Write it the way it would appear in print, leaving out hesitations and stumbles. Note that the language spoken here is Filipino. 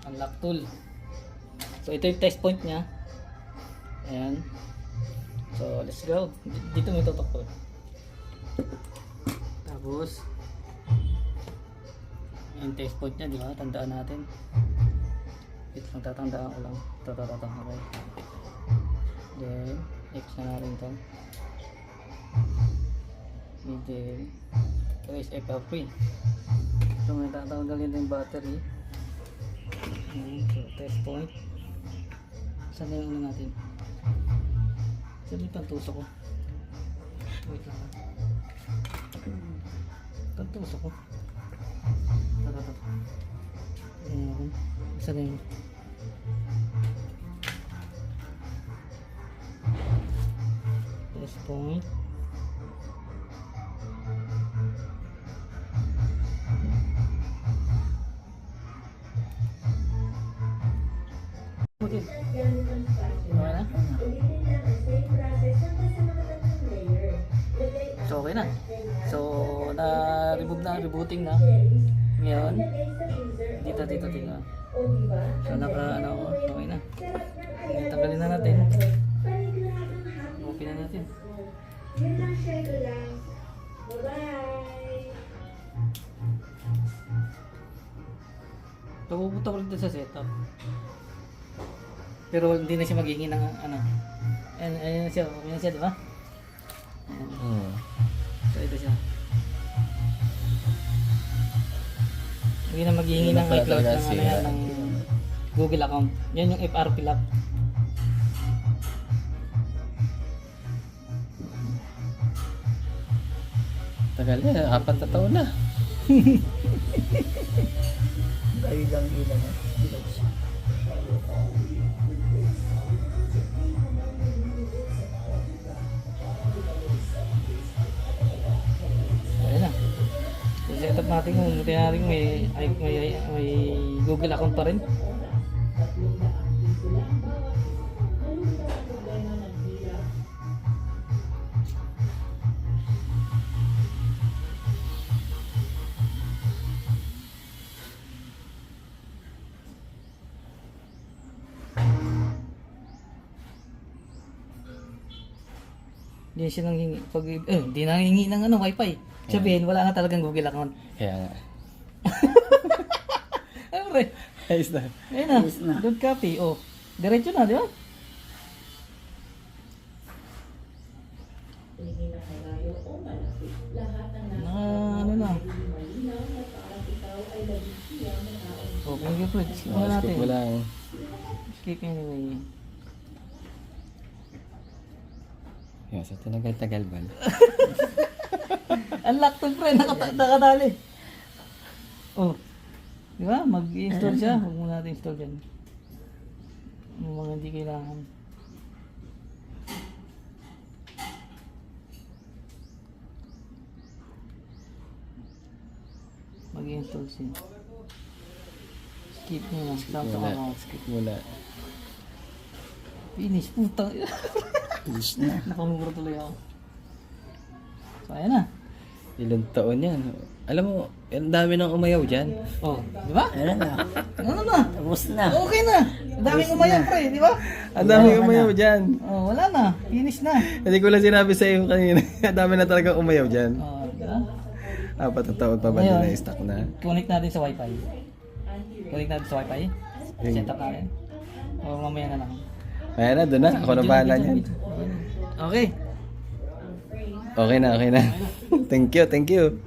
unlock tool. So ito yung test point niya. Ayan. So let's go. Dito mo itutok ko. Tapos yung test point niya, di ba? Tandaan natin. Ito lang, tatandaan ko lang. Ito. Okay. Then X na natin ito. Then ito is FL3. So may tatanggalin din yung battery. So test point. Saan na yung ano natin? Saan yung pantusok ko? Wait lang. Pantusok ko. Ito. Ayan. Saan na yung test point. Okay. Okay na? So okay na. So na-remove na, rebooting na. Ngayon, dito. So okay na. Tanggalin na natin. Open na natin. So pupunta ko rin dito sa setup. Pero hindi na siya magiging ng ano. Ayan siya, di ba? Ayan. So ito siya. Hindi na maghihingi ng iCloud ng ano yan, ng Google account. Yan yung FRP lock. Tagal na, 4 na taon na. Ilang Ayan na. So setup natin kung may Google account pa rin. Hindi siya nang hingi pag hindi nang hingi ng ano wifi. Sabihin wala na talagang Google account. Kaya nga. Ano pre? Ayos na. Ayun na. Don't copy. Oh. Diretso na, di ba? Ano na. Oh, fingerprint. Skip mo natin. Skip mo lang. Skip anyway. Yan, sa tinagal-tagal ba? Unlock to pre, nakadali. Oh. Di ba? Mag-install siya. Huwag mo natin install dyan. Yung mga hindi kailangan. Mag-install siya. Skip mo lang. Stop to account. Skip muna. Finish. Putang. Finish na. Nakamuro tuloy ako. So, ayan na. Ilang taon yan. Alam mo, ang dami nang umayaw dyan. Oh, di ba? Ayan na. Ano na? Tapos na. Okay na. Ang daming umayaw pre, di ba? Ang dami umayaw dyan. Oh, wala na. Finish na. Hindi ko lang sinabi sa iyo kanina. Ang dami na talagang umayaw dyan. Oh, di ba? 4 na taon pa ba Ngayon, din na stock na? Connect natin sa wifi. Connect natin sa wifi. Set up natin. O mamaya na lang. Ayan na, doon na. Ako na bahala niyan. Okay. Okay na. Thank you.